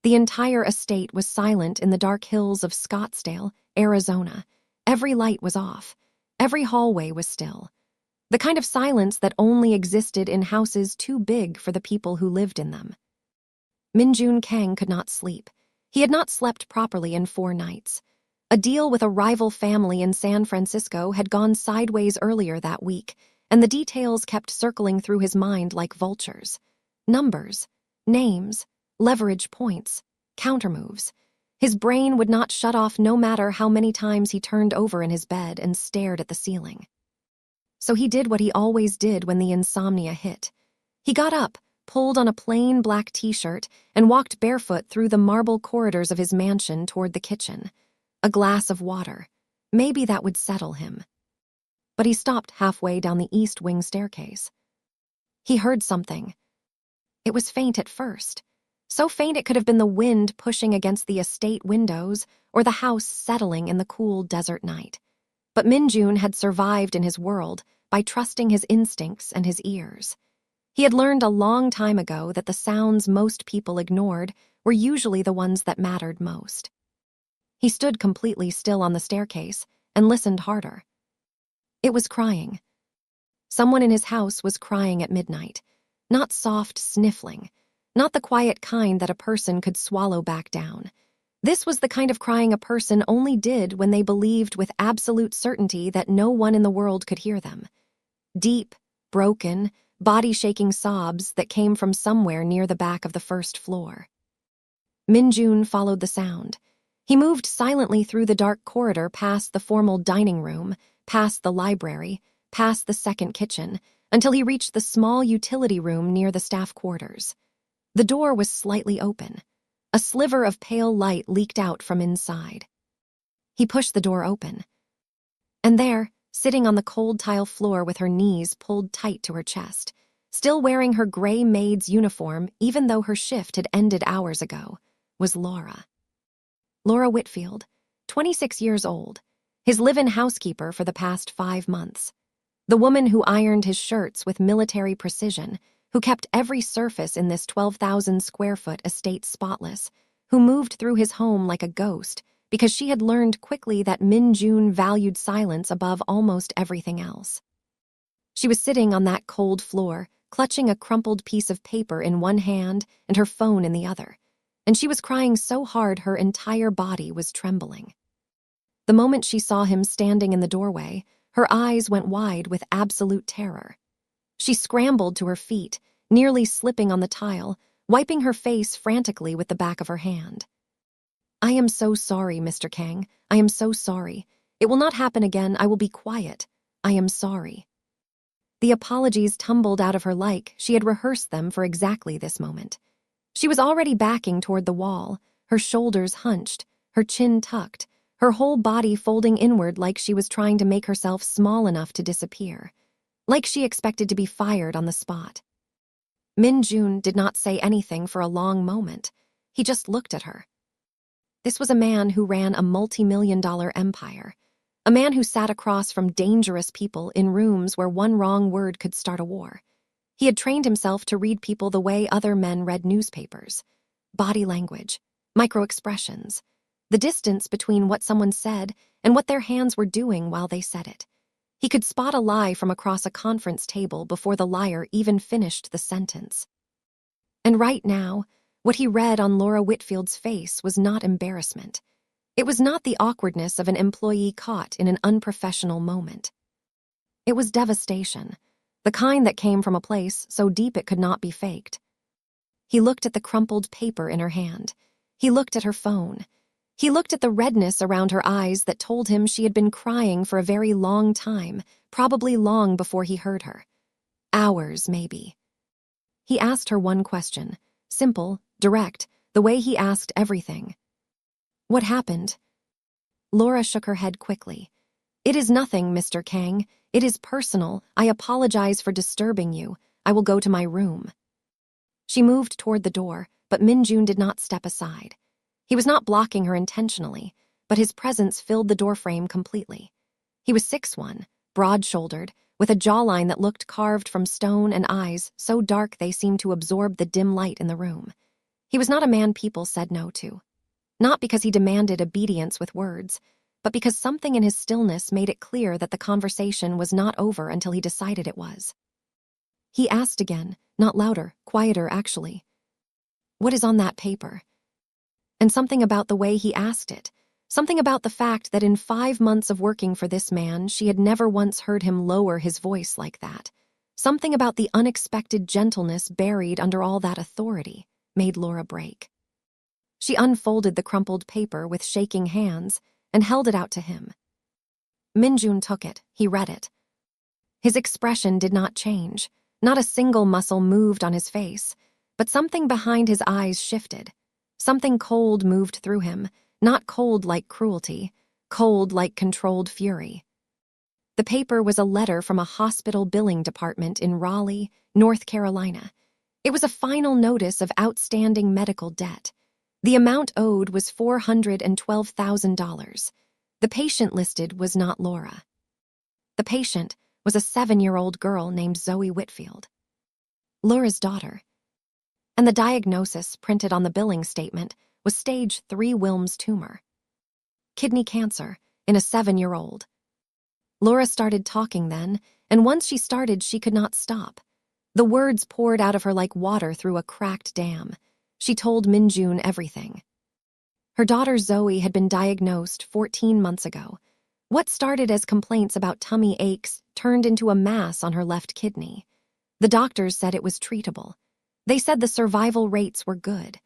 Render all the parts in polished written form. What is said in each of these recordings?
The entire estate was silent in the dark hills of Scottsdale, Arizona. Every light was off. Every hallway was still. The kind of silence that only existed in houses too big for the people who lived in them. Min-Jun Kang could not sleep. He had not slept properly in 4 nights. A deal with a rival family in San Francisco had gone sideways earlier that week, and the details kept circling through his mind like vultures. Numbers, names, leverage points, countermoves. His brain would not shut off no matter how many times he turned over in his bed and stared at the ceiling. So he did what he always did when the insomnia hit. He got up, pulled on a plain black t-shirt, and walked barefoot through the marble corridors of his mansion toward the kitchen. A glass of water. Maybe that would settle him. But he stopped halfway down the east wing staircase. He heard something. It was faint at first. So faint it could have been the wind pushing against the estate windows or the house settling in the cool desert night. But Min-Jun had survived in his world by trusting his instincts and his ears. He had learned a long time ago that the sounds most people ignored were usually the ones that mattered most. He stood completely still on the staircase and listened harder. It was crying. Someone in his house was crying at midnight. Not soft sniffling. Not the quiet kind that a person could swallow back down. This was the kind of crying a person only did when they believed with absolute certainty that no one in the world could hear them. Deep, broken, body-shaking sobs that came from somewhere near the back of the first floor. Min-Jun followed the sound. He moved silently through the dark corridor past the formal dining room, past the library, past the second kitchen, until he reached the small utility room near the staff quarters. The door was slightly open. A sliver of pale light leaked out from inside. He pushed the door open. And there, sitting on the cold tile floor with her knees pulled tight to her chest, still wearing her gray maid's uniform even though her shift had ended hours ago, was Laura. Laura Whitfield, 26 years old, his live-in housekeeper for the past 5 months. The woman who ironed his shirts with military precision, who kept every surface in this 12,000-square-foot estate spotless, who moved through his home like a ghost because she had learned quickly that Min-Jun valued silence above almost everything else. She was sitting on that cold floor, clutching a crumpled piece of paper in one hand and her phone in the other, and she was crying so hard her entire body was trembling. The moment she saw him standing in the doorway, her eyes went wide with absolute terror. She scrambled to her feet, nearly slipping on the tile, wiping her face frantically with the back of her hand. "I am so sorry, Mr. Kang. I am so sorry. It will not happen again. I will be quiet. I am sorry." The apologies tumbled out of her like she had rehearsed them for exactly this moment. She was already backing toward the wall, her shoulders hunched, her chin tucked, her whole body folding inward like she was trying to make herself small enough to disappear, like she expected to be fired on the spot. Min-Jun did not say anything for a long moment. He just looked at her. This was a man who ran a multi-million-dollar empire, a man who sat across from dangerous people in rooms where one wrong word could start a war. He had trained himself to read people the way other men read newspapers. Body language, micro-expressions, the distance between what someone said and what their hands were doing while they said it. He could spot a lie from across a conference table before the liar even finished the sentence. And right now, what he read on Laura Whitfield's face was not embarrassment. It was not the awkwardness of an employee caught in an unprofessional moment. It was devastation, the kind that came from a place so deep it could not be faked. He looked at the crumpled paper in her hand. He looked at her phone. He looked at the redness around her eyes that told him she had been crying for a very long time, probably long before he heard her. Hours, maybe. He asked her one question, simple, direct, the way he asked everything. "What happened?" Laura shook her head quickly. "It is nothing, Mr. Kang. It is personal. I apologize for disturbing you. I will go to my room." She moved toward the door, but Min-Jun did not step aside. He was not blocking her intentionally, but his presence filled the doorframe completely. He was 6'1", broad-shouldered, with a jawline that looked carved from stone and eyes so dark they seemed to absorb the dim light in the room. He was not a man people said no to. Not because he demanded obedience with words, but because something in his stillness made it clear that the conversation was not over until he decided it was. He asked again, not louder, quieter actually. "What is on that paper?" And something about the way he asked it, something about the fact that in 5 months of working for this man, she had never once heard him lower his voice like that. Something about the unexpected gentleness buried under all that authority made Laura break. She unfolded the crumpled paper with shaking hands and held it out to him. Minjun took it. He read it. His expression did not change. Not a single muscle moved on his face, but something behind his eyes shifted. Something cold moved through him, not cold like cruelty, cold like controlled fury. The paper was a letter from a hospital billing department in Raleigh, North Carolina. It was a final notice of outstanding medical debt. The amount owed was $412,000. The patient listed was not Laura. The patient was a 7-year-old girl named Zoe Whitfield, Laura's daughter. And the diagnosis printed on the billing statement was stage 3 Wilms tumor. Kidney cancer in a 7-year-old. Laura started talking then, and once she started, she could not stop. The words poured out of her like water through a cracked dam. She told Minjun everything. Her daughter Zoe had been diagnosed 14 months ago. What started as complaints about tummy aches turned into a mass on her left kidney. The doctors said it was treatable. They said the survival rates were good.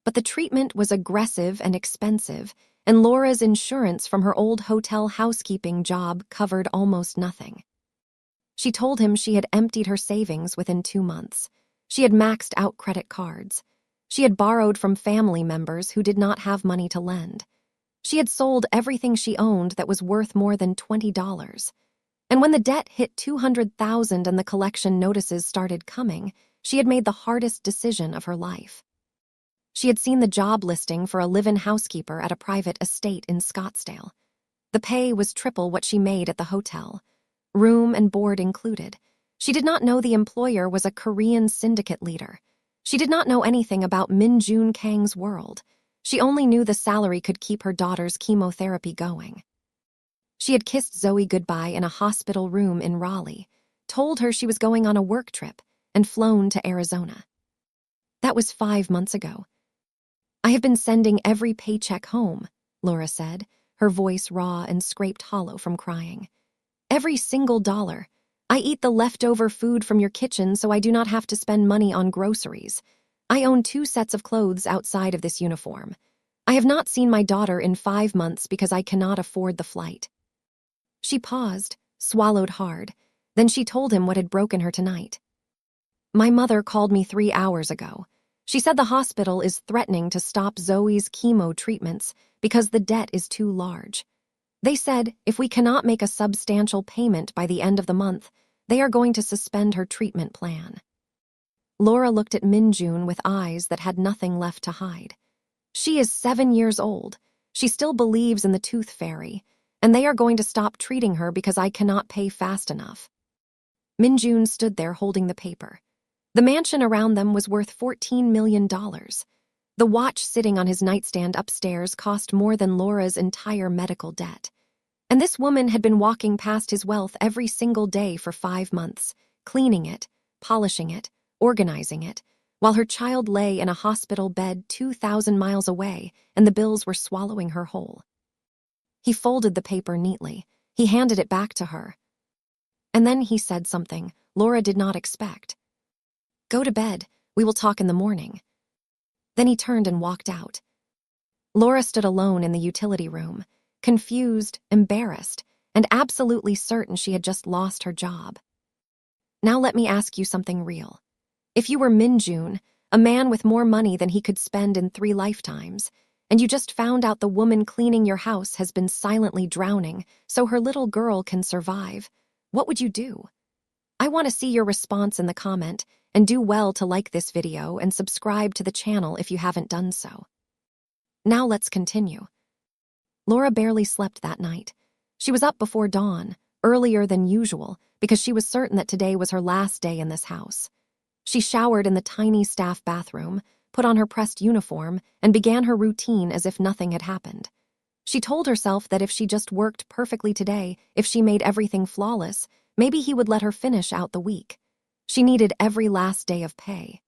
But the treatment was aggressive and expensive, and Laura's insurance from her old hotel housekeeping job covered almost nothing. She told him she had emptied her savings within 2 months. She had maxed out credit cards. She had borrowed from family members who did not have money to lend. She had sold everything she owned that was worth more than $20. And when the debt hit $200,000 and the collection notices started coming, she had made the hardest decision of her life. She had seen the job listing for a live-in housekeeper at a private estate in Scottsdale. The pay was triple what she made at the hotel, room and board included. She did not know the employer was a Korean syndicate leader. She did not know anything about Min Jun Kang's world. She only knew the salary could keep her daughter's chemotherapy going. She had kissed Zoe goodbye in a hospital room in Raleigh, told her she was going on a work trip, and flown to Arizona. That was 5 months ago. "I have been sending every paycheck home," Laura said, her voice raw and scraped hollow from crying. "Every single dollar. I eat the leftover food from your kitchen so I do not have to spend money on groceries. I own 2 sets of clothes outside of this uniform. I have not seen my daughter in 5 months because I cannot afford the flight." She paused, swallowed hard. Then she told him what had broken her tonight. "My mother called me 3 hours ago. She said the hospital is threatening to stop Zoe's chemo treatments because the debt is too large. They said if we cannot make a substantial payment by the end of the month, they are going to suspend her treatment plan." Laura looked at Minjun with eyes that had nothing left to hide. She is 7 years old. She still believes in the tooth fairy, and they are going to stop treating her because I cannot pay fast enough. Minjun stood there holding the paper. The mansion around them was worth $14 million. The watch sitting on his nightstand upstairs cost more than Laura's entire medical debt. And this woman had been walking past his wealth every single day for 5 months, cleaning it, polishing it, organizing it, while her child lay in a hospital bed 2,000 miles away and the bills were swallowing her whole. He folded the paper neatly. He handed it back to her. And then he said something Laura did not expect. "Go to bed. We will talk in the morning." Then he turned and walked out. Laura stood alone in the utility room, confused, embarrassed, and absolutely certain she had just lost her job. "Now let me ask you something real. If you were Minjun, a man with more money than he could spend in 3 lifetimes, and you just found out the woman cleaning your house has been silently drowning so her little girl can survive, what would you do?" I want to see your response in the comment, and do well to like this video and subscribe to the channel if you haven't done so. Now let's continue. Laura barely slept that night. She was up before dawn, earlier than usual, because she was certain that today was her last day in this house. She showered in the tiny staff bathroom, put on her pressed uniform, and began her routine as if nothing had happened. She told herself that if she just worked perfectly today, if she made everything flawless, maybe he would let her finish out the week. She needed every last day of pay.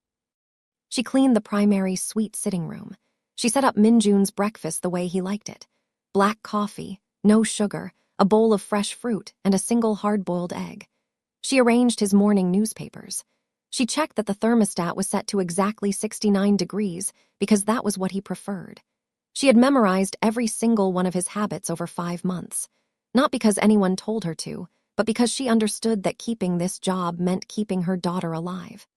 She cleaned the primary suite sitting room. She set up Minjun's breakfast the way he liked it. Black coffee, no sugar, a bowl of fresh fruit, and a single hard-boiled egg. She arranged his morning newspapers. She checked that the thermostat was set to exactly 69 degrees because that was what he preferred. She had memorized every single one of his habits over 5 months, not because anyone told her to, but because she understood that keeping this job meant keeping her daughter alive.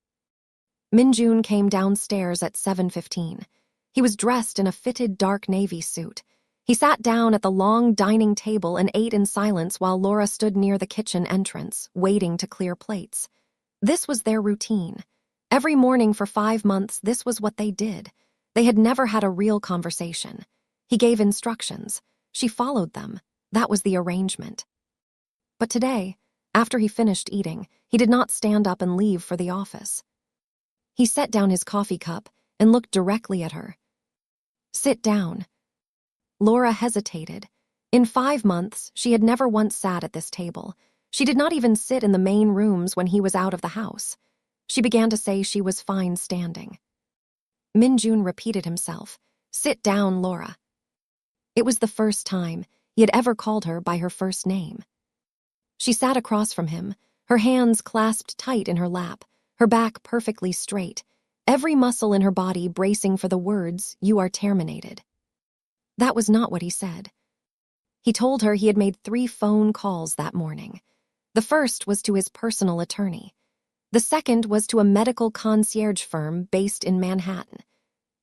Minjun came downstairs at 7:15. He was dressed in a fitted dark navy suit. He sat down at the long dining table and ate in silence while Laura stood near the kitchen entrance, waiting to clear plates. This was their routine. Every morning for 5 months, this was what they did. They had never had a real conversation. He gave instructions. She followed them. That was the arrangement. But today, after he finished eating, he did not stand up and leave for the office. He set down his coffee cup and looked directly at her. "Sit down." Laura hesitated. In 5 months, she had never once sat at this table. She did not even sit in the main rooms when he was out of the house. She began to say she was fine standing. Minjun repeated himself, "Sit down, Laura." It was the first time he had ever called her by her first name. She sat across from him, her hands clasped tight in her lap, her back perfectly straight, every muscle in her body bracing for the words, "You are terminated." That was not what he said. He told her he had made 3 phone calls that morning. The first was to his personal attorney. The second was to a medical concierge firm based in Manhattan.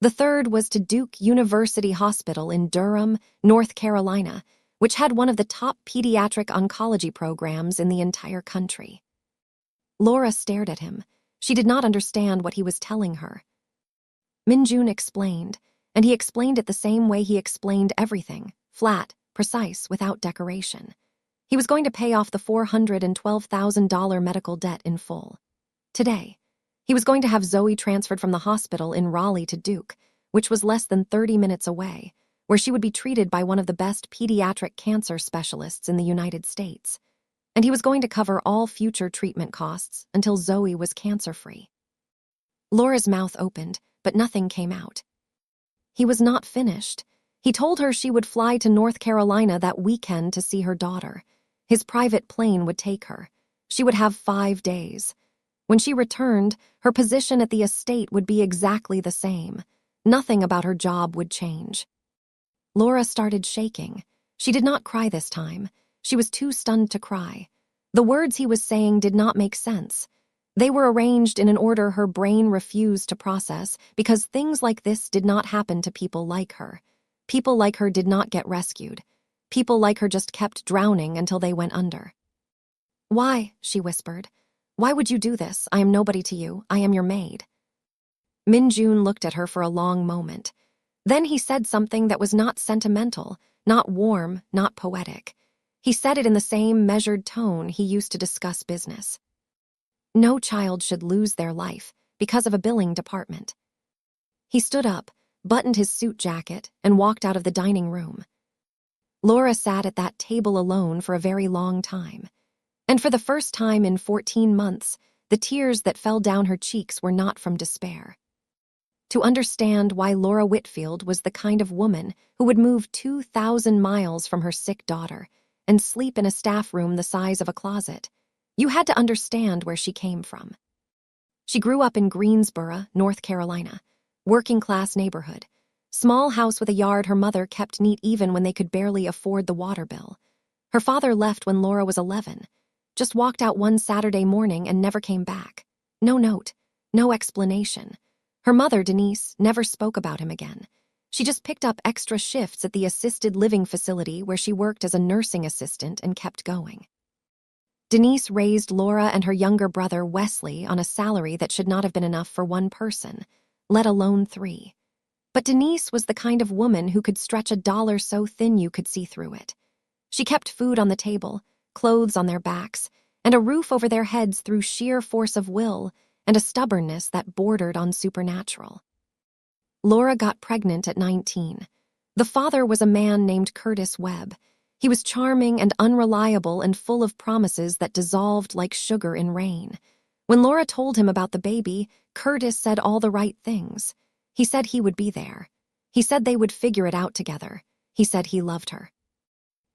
The third was to Duke University Hospital in Durham, North Carolina, which had one of the top pediatric oncology programs in the entire country. Laura stared at him. She did not understand what he was telling her. Minjun explained, and he explained it the same way he explained everything, flat, precise, without decoration. He was going to pay off the $412,000 medical debt in full. Today, he was going to have Zoe transferred from the hospital in Raleigh to Duke, which was less than 30 minutes away, where she would be treated by one of the best pediatric cancer specialists in the United States. And he was going to cover all future treatment costs until Zoe was cancer-free. Laura's mouth opened, but nothing came out. He was not finished. He told her she would fly to North Carolina that weekend to see her daughter. His private plane would take her. She would have 5 days. When she returned, her position at the estate would be exactly the same. Nothing about her job would change. Laura started shaking. She did not cry this time. She was too stunned to cry. The words he was saying did not make sense. They were arranged in an order her brain refused to process because things like this did not happen to people like her. People like her did not get rescued. People like her just kept drowning until they went under. "Why?" she whispered. "Why would you do this? I am nobody to you. I am your maid." Minjun looked at her for a long moment. Then he said something that was not sentimental, not warm, not poetic. He said it in the same measured tone he used to discuss business. No child should lose their life because of a billing department. He stood up, buttoned his suit jacket, and walked out of the dining room. Laura sat at that table alone for a very long time. And for the first time in 14 months, the tears that fell down her cheeks were not from despair. To understand why Laura Whitfield was the kind of woman who would move 2,000 miles from her sick daughter and sleep in a staff room the size of a closet, you had to understand where she came from. She grew up in Greensboro, North Carolina, working-class neighborhood. Small house with a yard her mother kept neat even when they could barely afford the water bill. Her father left when Laura was 11. Just walked out one Saturday morning and never came back. No note, no explanation. Her mother, Denise, never spoke about him again. She just picked up extra shifts at the assisted living facility where she worked as a nursing assistant and kept going. Denise raised Laura and her younger brother, Wesley, on a salary that should not have been enough for one person, let alone 3. But Denise was the kind of woman who could stretch $1 so thin you could see through it. She kept food on the table, clothes on their backs, and a roof over their heads through sheer force of will and a stubbornness that bordered on supernatural. Laura got pregnant at 19. The father was a man named Curtis Webb. He was charming and unreliable and full of promises that dissolved like sugar in rain. When Laura told him about the baby, Curtis said all the right things. He said he would be there. He said they would figure it out together. He said he loved her.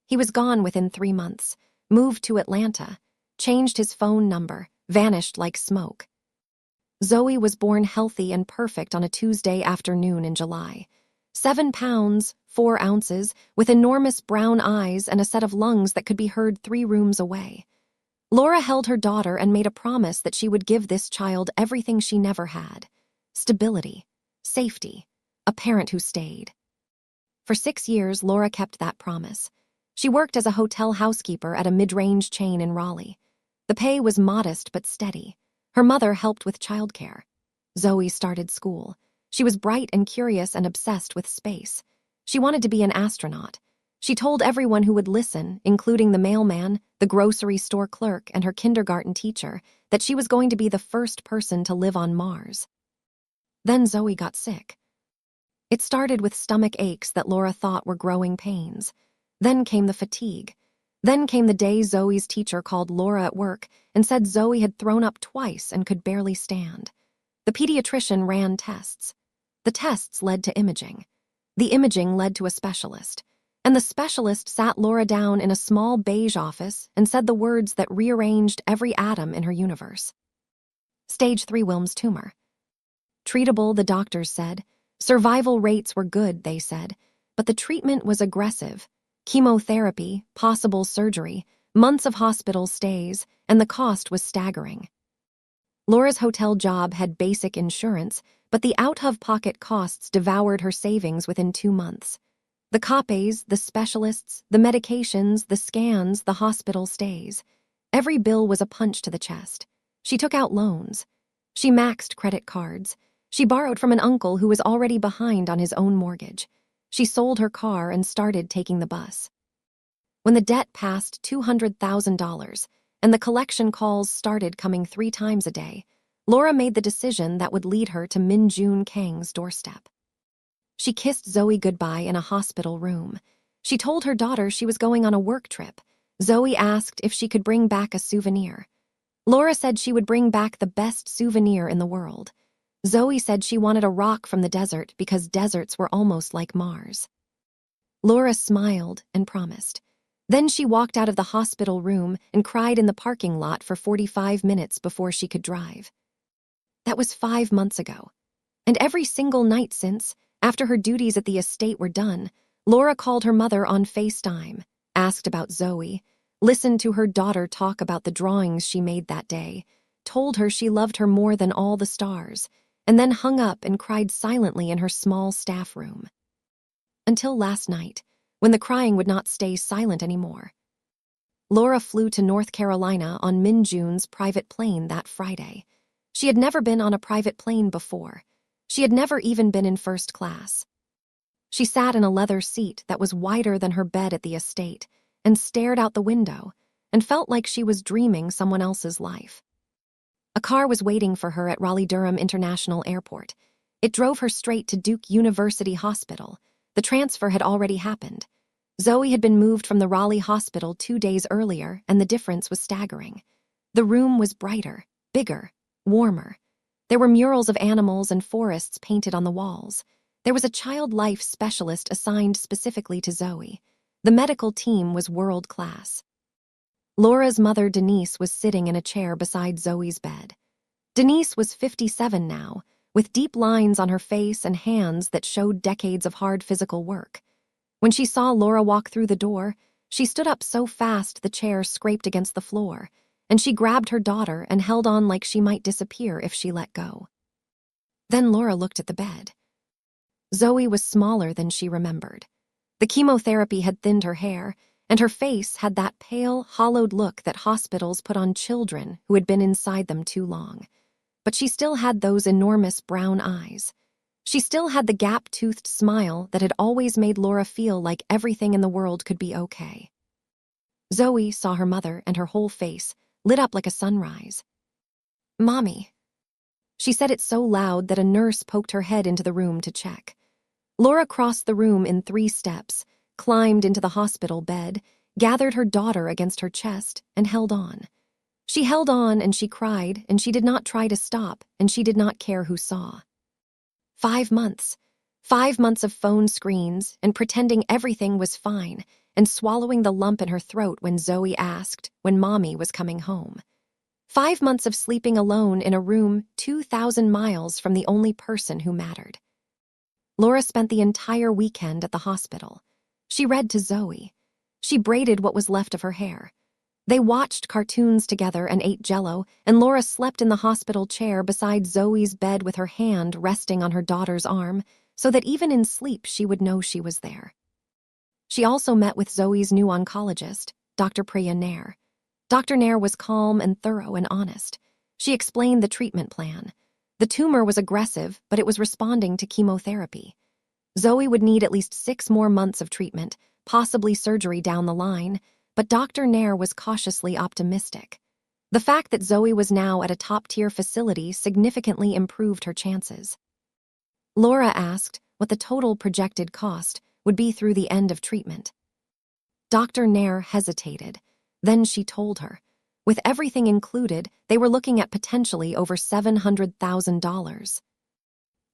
He was gone within 3 months, moved to Atlanta, changed his phone number, vanished like smoke. Zoe was born healthy and perfect on a Tuesday afternoon in July. 7 pounds, 4 ounces, with enormous brown eyes and a set of lungs that could be heard 3 rooms away. Laura held her daughter and made a promise that she would give this child everything she never had: stability, safety, a parent who stayed. For 6 years, Laura kept that promise. She worked as a hotel housekeeper at a mid-range chain in Raleigh. The pay was modest but steady. Her mother helped with childcare. Zoe started school. She was bright and curious and obsessed with space. She wanted to be an astronaut. She told everyone who would listen, including the mailman, the grocery store clerk, and her kindergarten teacher, that she was going to be the first person to live on Mars. Then Zoe got sick. It started with stomach aches that Laura thought were growing pains. Then came the fatigue. Then came the day Zoe's teacher called Laura at work and said Zoe had thrown up twice and could barely stand. The pediatrician ran tests. The tests led to imaging. The imaging led to a specialist. And the specialist sat Laura down in a small beige office and said the words that rearranged every atom in her universe. Stage 3 Wilms tumor. Treatable, the doctors said. Survival rates were good, they said. But the treatment was aggressive. Chemotherapy, possible surgery, months of hospital stays, and the cost was staggering. Laura's hotel job had basic insurance, but the out-of-pocket costs devoured her savings within 2 months. The copays, the specialists, the medications, the scans, the hospital stays. Every bill was a punch to the chest. She took out loans. She maxed credit cards. She borrowed from an uncle who was already behind on his own mortgage. She sold her car and started taking the bus. When the debt passed $200,000 and the collection calls started coming 3 times a day, Laura made the decision that would lead her to Min Jun Kang's doorstep. She kissed Zoe goodbye in a hospital room. She told her daughter she was going on a work trip. Zoe asked if she could bring back a souvenir. Laura said she would bring back the best souvenir in the world. Zoe said she wanted a rock from the desert because deserts were almost like Mars. Laura smiled and promised. Then she walked out of the hospital room and cried in the parking lot for 45 minutes before she could drive. That was 5 months ago. And every single night since, after her duties at the estate were done, Laura called her mother on FaceTime, asked about Zoe, listened to her daughter talk about the drawings she made that day, told her she loved her more than all the stars, and then hung up and cried silently in her small staff room. Until last night, when the crying would not stay silent anymore. Laura flew to North Carolina on Min Jun's private plane that Friday. She had never been on a private plane before. She had never even been in first class. She sat in a leather seat that was wider than her bed at the estate and stared out the window and felt like she was dreaming someone else's life. A car was waiting for her at Raleigh-Durham International Airport. It drove her straight to Duke University Hospital. The transfer had already happened. Zoe had been moved from the Raleigh hospital 2 days earlier, and the difference was staggering. The room was brighter, bigger, warmer. There were murals of animals and forests painted on the walls. There was a child life specialist assigned specifically to Zoe. The medical team was world-class. Laura's mother, Denise, was sitting in a chair beside Zoe's bed. Denise was 57 now, with deep lines on her face and hands that showed decades of hard physical work. When she saw Laura walk through the door, she stood up so fast the chair scraped against the floor, and she grabbed her daughter and held on like she might disappear if she let go. Then Laura looked at the bed. Zoe was smaller than she remembered. The chemotherapy had thinned her hair, and her face had that pale, hollowed look that hospitals put on children who had been inside them too long. But she still had those enormous brown eyes. She still had the gap-toothed smile that had always made Laura feel like everything in the world could be okay. Zoe saw her mother, and her whole face lit up like a sunrise. "Mommy." She said it so loud that a nurse poked her head into the room to check. Laura crossed the room in 3 steps, climbed into the hospital bed, gathered her daughter against her chest, and held on. She held on and she cried, and she did not try to stop, and she did not care who saw. 5 months. 5 months of phone screens and pretending everything was fine and swallowing the lump in her throat when Zoe asked when Mommy was coming home. 5 months of sleeping alone in a room 2,000 miles from the only person who mattered. Laura spent the entire weekend at the hospital. She read to Zoe. She braided what was left of her hair. They watched cartoons together and ate Jell-O, and Laura slept in the hospital chair beside Zoe's bed with her hand resting on her daughter's arm, so that even in sleep she would know she was there. She also met with Zoe's new oncologist, Dr. Nair. Dr. Nair was calm and thorough and honest. She explained the treatment plan. The tumor was aggressive, but it was responding to chemotherapy. Zoe would need at least 6 more months of treatment, possibly surgery down the line, but Dr. Nair was cautiously optimistic. The fact that Zoe was now at a top-tier facility significantly improved her chances. Laura asked what the total projected cost would be through the end of treatment. Dr. Nair hesitated. Then she told her. With everything included, they were looking at potentially over $700,000.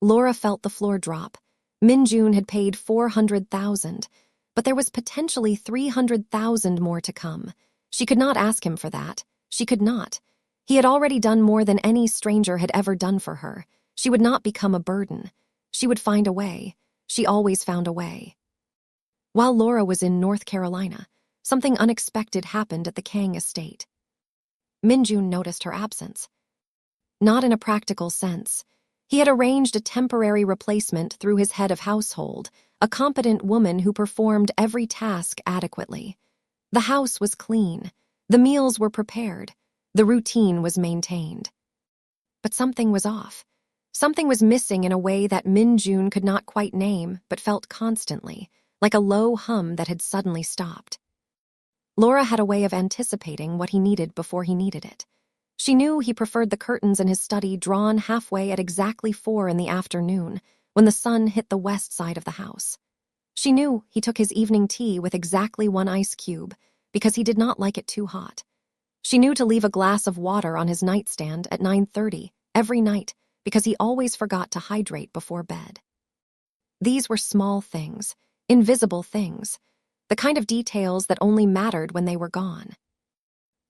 Laura felt the floor drop. Min-Jun had paid $400,000, but there was potentially $300,000 more to come. She could not ask him for that. She could not. He had already done more than any stranger had ever done for her. She would not become a burden. She would find a way. She always found a way. While Laura was in North Carolina, something unexpected happened at the Kang estate. Min-Jun noticed her absence. Not in a practical sense. He had arranged a temporary replacement through his head of household, a competent woman who performed every task adequately. The house was clean. The meals were prepared. The routine was maintained. But something was off. Something was missing in a way that Min-Jun could not quite name but felt constantly, like a low hum that had suddenly stopped. Laura had a way of anticipating what he needed before he needed it. She knew he preferred the curtains in his study drawn halfway at exactly 4 in the afternoon, when the sun hit the west side of the house. She knew he took his evening tea with exactly 1 ice cube, because he did not like it too hot. She knew to leave a glass of water on his nightstand at 9:30 every night, because he always forgot to hydrate before bed. These were small things, invisible things, the kind of details that only mattered when they were gone.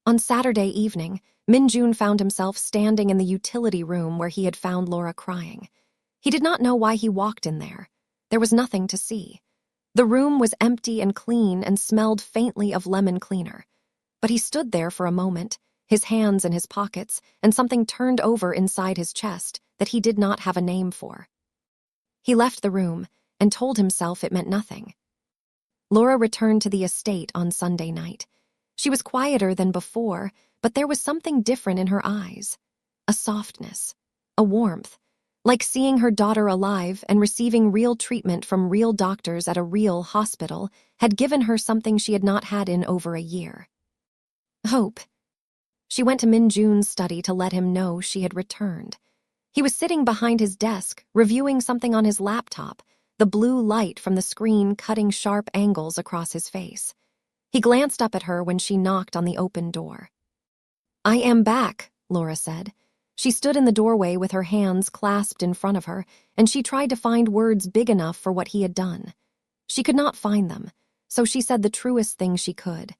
On Saturday evening, Min-Jun found himself standing in the utility room where he had found Laura crying. He did not know why he walked in there. There was nothing to see. The room was empty and clean and smelled faintly of lemon cleaner. But he stood there for a moment, his hands in his pockets, and something turned over inside his chest that he did not have a name for. He left the room and told himself it meant nothing. Laura returned to the estate on Sunday night. She was quieter than before, but there was something different in her eyes. A softness, a warmth, like seeing her daughter alive and receiving real treatment from real doctors at a real hospital had given her something she had not had in over a year. Hope. She went to Min-Jun's study to let him know she had returned. He was sitting behind his desk, reviewing something on his laptop, the blue light from the screen cutting sharp angles across his face. He glanced up at her when she knocked on the open door. "I am back," Laura said. She stood in the doorway with her hands clasped in front of her, and she tried to find words big enough for what he had done. She could not find them, so she said the truest thing she could.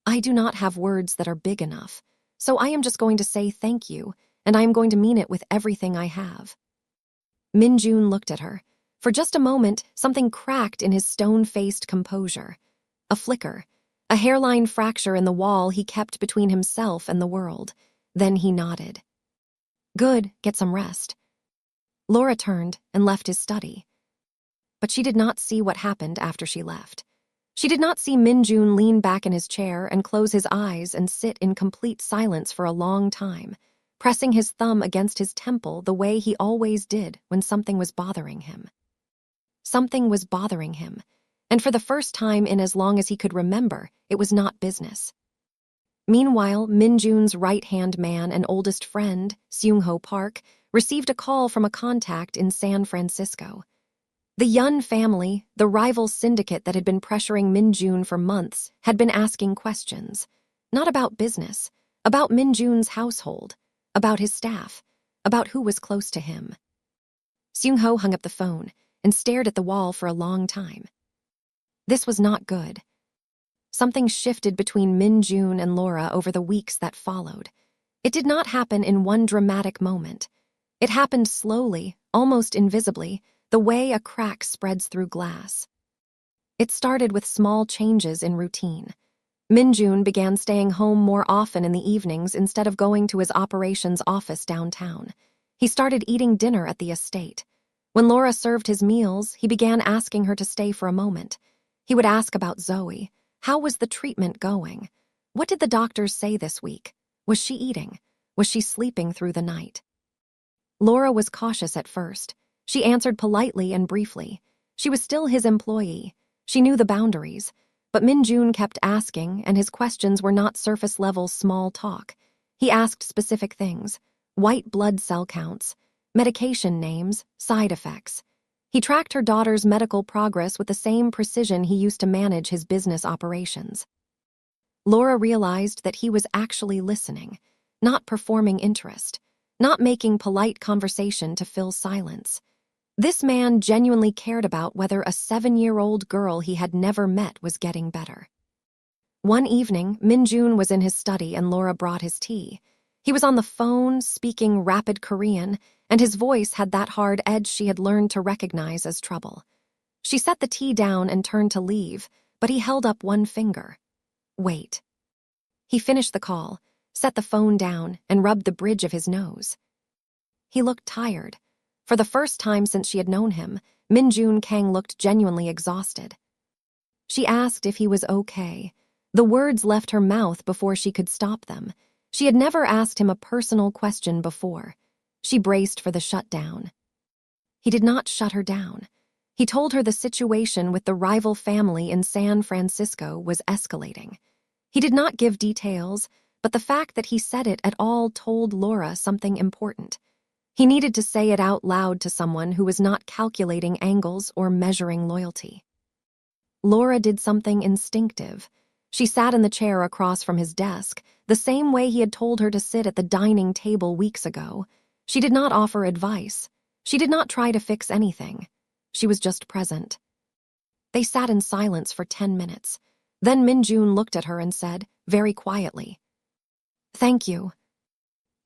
"I do not have words that are big enough, so I am just going to say thank you, and I am going to mean it with everything I have." Min-Jun looked at her. For just a moment, something cracked in his stone-faced composure. A flicker, a hairline fracture in the wall he kept between himself and the world. Then he nodded. "Good, get some rest." Laura turned and left his study. But she did not see what happened after she left. She did not see Min-Jun lean back in his chair and close his eyes and sit in complete silence for a long time, pressing his thumb against his temple the way he always did when something was bothering him. Something was bothering him, and for the first time in as long as he could remember, it was not business. Meanwhile, Minjun's right-hand man and oldest friend, Seung-ho Park, received a call from a contact in San Francisco. The Yun family, the rival syndicate that had been pressuring Minjun for months, had been asking questions. Not about business, about Minjun's household, about his staff, about who was close to him. Seung-ho hung up the phone and stared at the wall for a long time. This was not good. Something shifted between Minjun and Laura over the weeks that followed. It did not happen in one dramatic moment. It happened slowly, almost invisibly, the way a crack spreads through glass. It started with small changes in routine. Minjun began staying home more often in the evenings instead of going to his operations office downtown. He started eating dinner at the estate. When Laura served his meals, he began asking her to stay for a moment. He would ask about Zoe. How was the treatment going? What did the doctors say this week? Was she eating? Was she sleeping through the night? Laura was cautious at first. She answered politely and briefly. She was still his employee. She knew the boundaries. But Minjun kept asking, and his questions were not surface-level small talk. He asked specific things: white blood cell counts, medication names, side effects. He tracked her daughter's medical progress with the same precision he used to manage his business operations. Laura realized that he was actually listening, not performing interest, not making polite conversation to fill silence. This man genuinely cared about whether a 7-year-old girl he had never met was getting better. One evening, Minjun was in his study and Laura brought his tea. He was on the phone, speaking rapid Korean, and his voice had that hard edge she had learned to recognize as trouble. She set the tea down and turned to leave, but he held up one finger. Wait. He finished the call, set the phone down, and rubbed the bridge of his nose. He looked tired. For the first time since she had known him, Minjun Kang looked genuinely exhausted. She asked if he was okay. The words left her mouth before she could stop them. She had never asked him a personal question before. She braced for the shutdown. He did not shut her down. He told her the situation with the rival family in San Francisco was escalating. He did not give details, but the fact that he said it at all told Laura something important. He needed to say it out loud to someone who was not calculating angles or measuring loyalty. Laura did something instinctive. She sat in the chair across from his desk, the same way he had told her to sit at the dining table weeks ago. She did not offer advice. She did not try to fix anything. She was just present. They sat in silence for 10 minutes. Then Minjun looked at her and said, very quietly, "Thank you."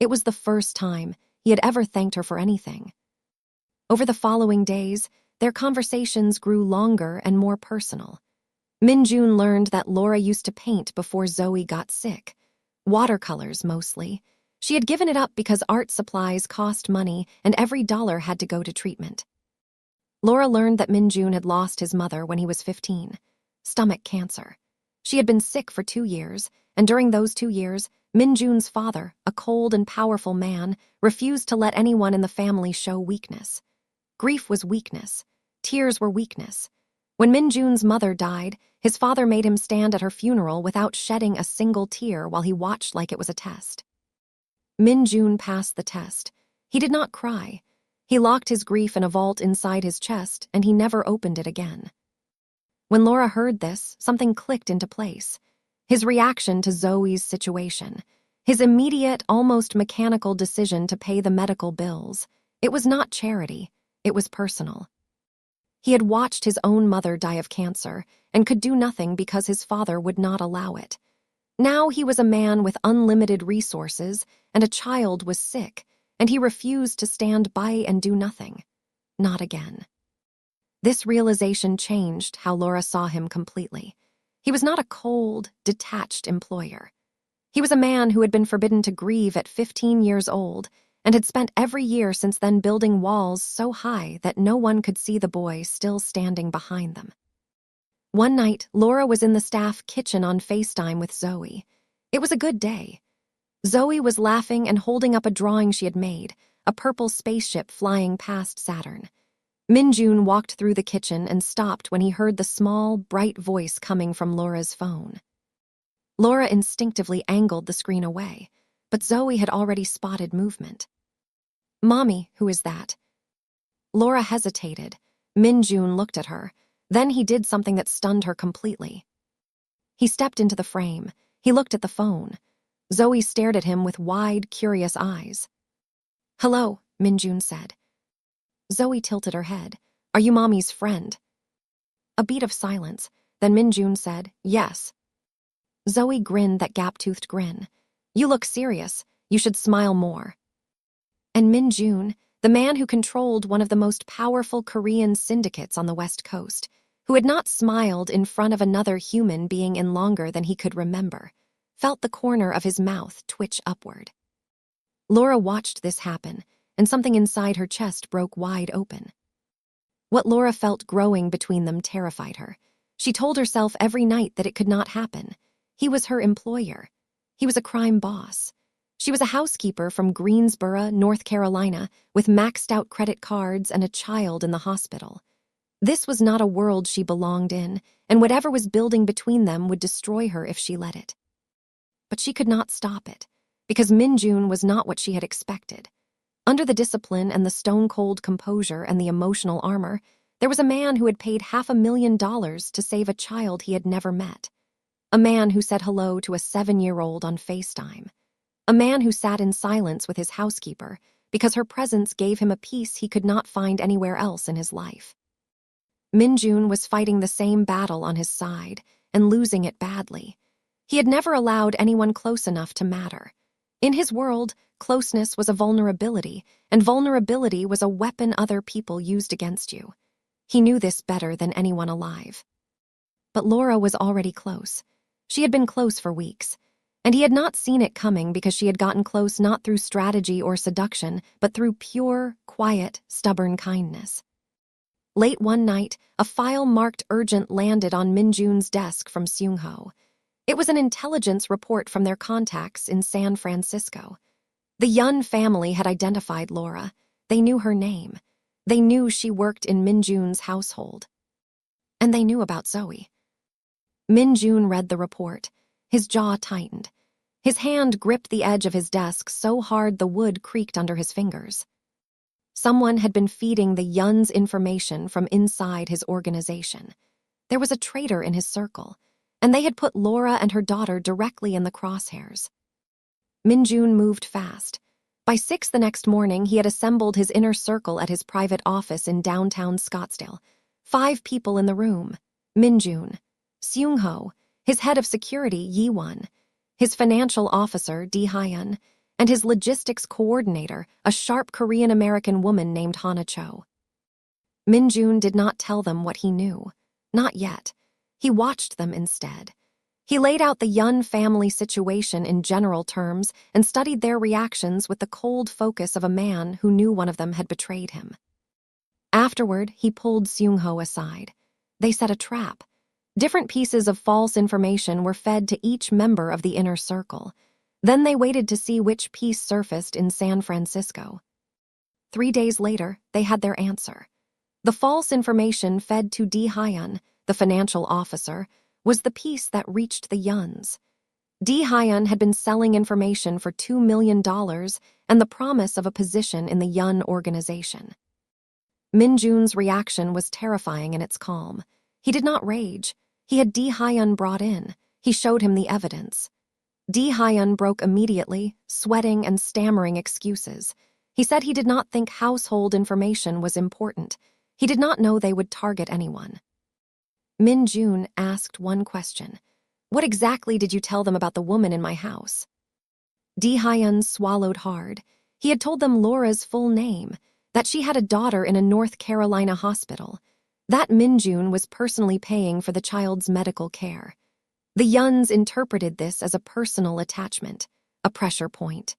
It was the first time he had ever thanked her for anything. Over the following days, their conversations grew longer and more personal. Minjun learned that Laura used to paint before Zoe got sick. Watercolors, mostly. She had given it up because art supplies cost money and every dollar had to go to treatment. Laura learned that Minjun had lost his mother when he was 15. Stomach cancer. She had been sick for 2 years, and during those 2 years, Minjun's father, a cold and powerful man, refused to let anyone in the family show weakness. Grief was weakness. Tears were weakness. When Minjun's mother died, his father made him stand at her funeral without shedding a single tear while he watched like it was a test. Minjun passed the test. He did not cry. He locked his grief in a vault inside his chest, and he never opened it again. When Laura heard this, something clicked into place. His reaction to Zoe's situation. His immediate, almost mechanical decision to pay the medical bills. It was not charity. It was personal. He had watched his own mother die of cancer and could do nothing because his father would not allow it. Now he was a man with unlimited resources, and a child was sick, and he refused to stand by and do nothing. Not again. This realization changed how Laura saw him completely. He was not a cold, detached employer. He was a man who had been forbidden to grieve at 15 years old and had spent every year since then building walls so high that no one could see the boy still standing behind them. One night, Laura was in the staff kitchen on FaceTime with Zoe. It was a good day. Zoe was laughing and holding up a drawing she had made, a purple spaceship flying past Saturn. Minjun walked through the kitchen and stopped when he heard the small, bright voice coming from Laura's phone. Laura instinctively angled the screen away, but Zoe had already spotted movement. "Mommy, who is that?" Laura hesitated. Min-jun looked at her. Then he did something that stunned her completely. He stepped into the frame. He looked at the phone. Zoe stared at him with wide, curious eyes. "Hello," Min-jun said. Zoe tilted her head. "Are you Mommy's friend?" A beat of silence. Then Min-jun said, "Yes." Zoe grinned that gap-toothed grin. "You look serious. You should smile more." And Min-jun, the man who controlled one of the most powerful Korean syndicates on the West Coast, who had not smiled in front of another human being in longer than he could remember, felt the corner of his mouth twitch upward. Laura watched this happen, and something inside her chest broke wide open. What Laura felt growing between them terrified her. She told herself every night that it could not happen. He was her employer. He was a crime boss. She was a housekeeper from Greensboro, North Carolina, with maxed-out credit cards and a child in the hospital. This was not a world she belonged in, and whatever was building between them would destroy her if she let it. But she could not stop it, because Min-jun was not what she had expected. Under the discipline and the stone-cold composure and the emotional armor, there was a man who had paid $500,000 to save a child he had never met. A man who said hello to a 7-year-old on FaceTime. A man who sat in silence with his housekeeper because her presence gave him a peace he could not find anywhere else in his life. Min-jun was fighting the same battle on his side and losing it badly. He had never allowed anyone close enough to matter. In his world, closeness was a vulnerability, and vulnerability was a weapon other people used against you. He knew this better than anyone alive. But Laura was already close. She had been close for weeks, and he had not seen it coming because she had gotten close not through strategy or seduction, but through pure, quiet, stubborn kindness. Late one night, a file marked urgent landed on Min-jun's desk from Seung-ho. It was an intelligence report from their contacts in San Francisco. The Yun family had identified Laura. They knew her name. They knew she worked in Min-jun's household. And they knew about Zoe. Min-jun read the report. His jaw tightened. His hand gripped the edge of his desk so hard the wood creaked under his fingers. Someone had been feeding the Yun's information from inside his organization. There was a traitor in his circle, and they had put Laura and her daughter directly in the crosshairs. Min-jun moved fast. By 6 the next morning, he had assembled his inner circle at his private office in downtown Scottsdale. 5 people in the room. Min-jun, Seung-ho, his head of security, Yi-won, his financial officer, Di-hyun, and his logistics coordinator, a sharp Korean-American woman named Hana Cho. Min-jun did not tell them what he knew. Not yet. He watched them instead. He laid out the Yun family situation in general terms and studied their reactions with the cold focus of a man who knew one of them had betrayed him. Afterward, he pulled Seung-ho aside. They set a trap. Different pieces of false information were fed to each member of the inner circle. Then they waited to see which piece surfaced in San Francisco. 3 days later, they had their answer. The false information fed to Di-hyun, the financial officer, was the piece that reached the Yuns. Di-hyun had been selling information for $2 million and the promise of a position in the Yun organization. Min-jun's reaction was terrifying in its calm. He did not rage. He had Di-hyun brought in. He showed him the evidence. Di-hyun broke immediately, sweating and stammering excuses. He said he did not think household information was important. He did not know they would target anyone. Min-jun asked one question. "What exactly did you tell them about the woman in my house?" Di-hyun swallowed hard. He had told them Laura's full name, that she had a daughter in a North Carolina hospital, that Min-jun was personally paying for the child's medical care. The Yuns interpreted this as a personal attachment, a pressure point.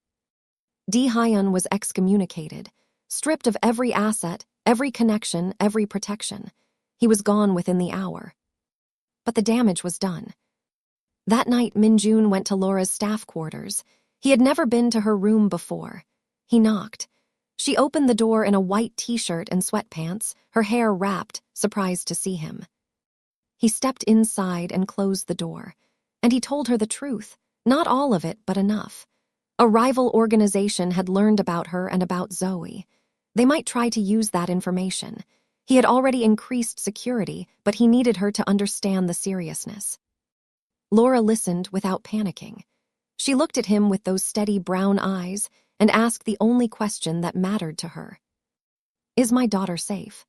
Di-hyun was excommunicated, stripped of every asset, every connection, every protection. He was gone within the hour. But the damage was done. That night, Min-jun went to Laura's staff quarters. He had never been to her room before. He knocked. She opened the door in a white t-shirt and sweatpants, her hair wrapped, surprised to see him. He stepped inside and closed the door. And he told her the truth, not all of it, but enough. A rival organization had learned about her and about Zoe. They might try to use that information. He had already increased security, but he needed her to understand the seriousness. Laura listened without panicking. She looked at him with those steady brown eyes and asked the only question that mattered to her. "Is my daughter safe?"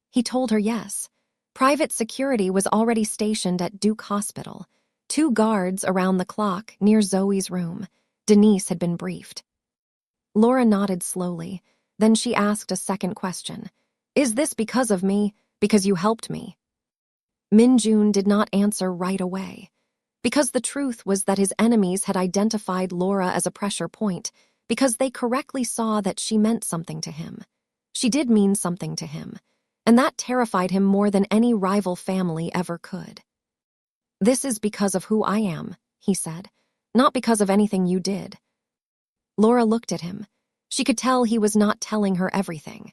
He told her yes. Private security was already stationed at Duke Hospital. 2 guards around the clock near Zoe's room. Denise had been briefed. Laura nodded slowly. Then she asked a second question. "Is this because of me? Because you helped me?" Min-jun did not answer right away. Because the truth was that his enemies had identified Laura as a pressure point, because they correctly saw that she meant something to him. She did mean something to him, and that terrified him more than any rival family ever could. "This is because of who I am," he said, "not because of anything you did." Laura looked at him. She could tell he was not telling her everything.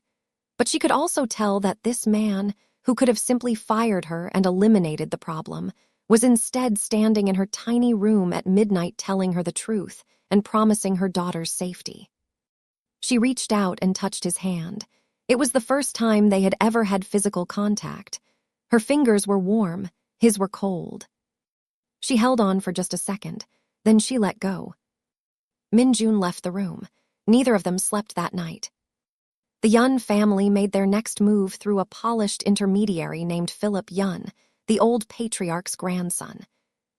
But she could also tell that this man, who could have simply fired her and eliminated the problem, was instead standing in her tiny room at midnight telling her the truth and promising her daughter's safety. She reached out and touched his hand. It was the first time they had ever had physical contact. Her fingers were warm, his were cold. She held on for just a second, then she let go. Min-jun left the room. Neither of them slept that night. The Yun family made their next move through a polished intermediary named Philip Yun, the old patriarch's grandson.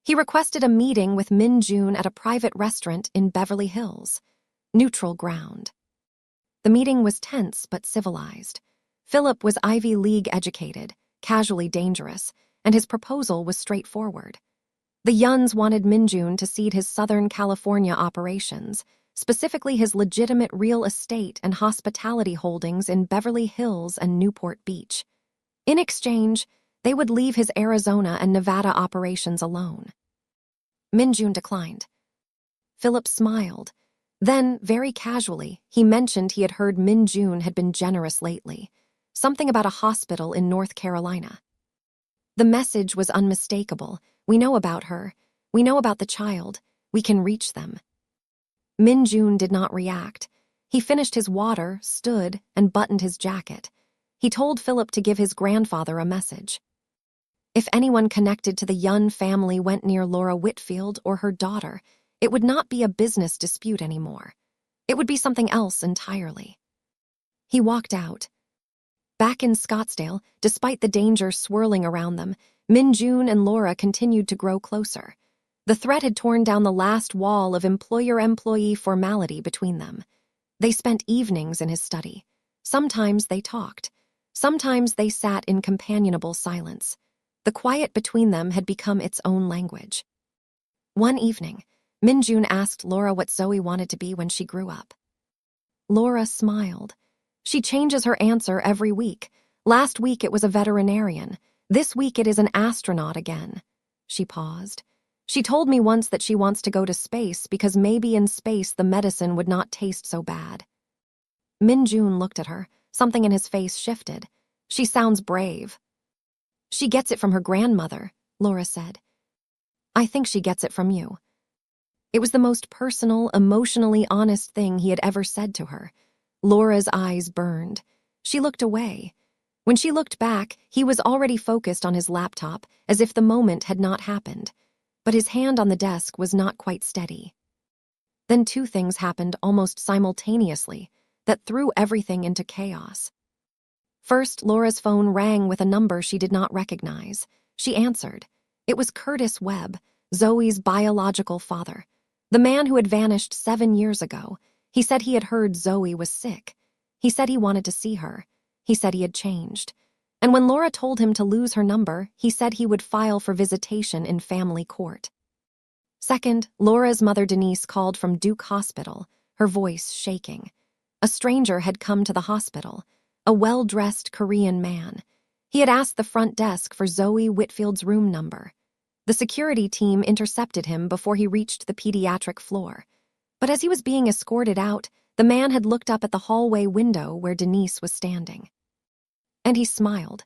He requested a meeting with Min-jun at a private restaurant in Beverly Hills. Neutral ground. The meeting was tense but civilized. Philip was Ivy League educated, casually dangerous, and his proposal was straightforward. The Yuns wanted Min-jun to cede his Southern California operations, specifically his legitimate real estate and hospitality holdings in Beverly Hills and Newport Beach. In exchange, they would leave his Arizona and Nevada operations alone. Min-jun declined. Philip smiled. Then, very casually, he mentioned he had heard Min-jun had been generous lately. Something about a hospital in North Carolina. The message was unmistakable. "We know about her. We know about the child. We can reach them." Min-jun did not react. He finished his water, stood, and buttoned his jacket. He told Philip to give his grandfather a message. If anyone connected to the Yun family went near Laura Whitfield or her daughter, it would not be a business dispute anymore. It would be something else entirely. He walked out. Back in Scottsdale, despite the danger swirling around them, Min-jun and Laura continued to grow closer. The threat had torn down the last wall of employer-employee formality between them. They spent evenings in his study. Sometimes they talked. Sometimes they sat in companionable silence. The quiet between them had become its own language. One evening, Min-jun asked Laura what Zoe wanted to be when she grew up. Laura smiled. She changes her answer every week. Last week it was a veterinarian. This week it is an astronaut again. She paused. She told me once that she wants to go to space because maybe in space the medicine would not taste so bad. Min-jun looked at her. Something in his face shifted. "She sounds brave." "She gets it from her grandmother," Laura said. "I think she gets it from you." It was the most personal, emotionally honest thing he had ever said to her. Laura's eyes burned. She looked away. When she looked back, he was already focused on his laptop, as if the moment had not happened. But his hand on the desk was not quite steady. Then 2 things happened almost simultaneously that threw everything into chaos. First, Laura's phone rang with a number she did not recognize. She answered. It was Curtis Webb, Zoe's biological father, the man who had vanished 7 years ago. He said he had heard Zoe was sick. He said he wanted to see her. He said he had changed. And when Laura told him to lose her number, he said he would file for visitation in family court. Second, Laura's mother Denise called from Duke Hospital, her voice shaking. A stranger had come to the hospital, a well-dressed Korean man. He had asked the front desk for Zoe Whitfield's room number. The security team intercepted him before he reached the pediatric floor. But as he was being escorted out, the man had looked up at the hallway window where Denise was standing. And he smiled.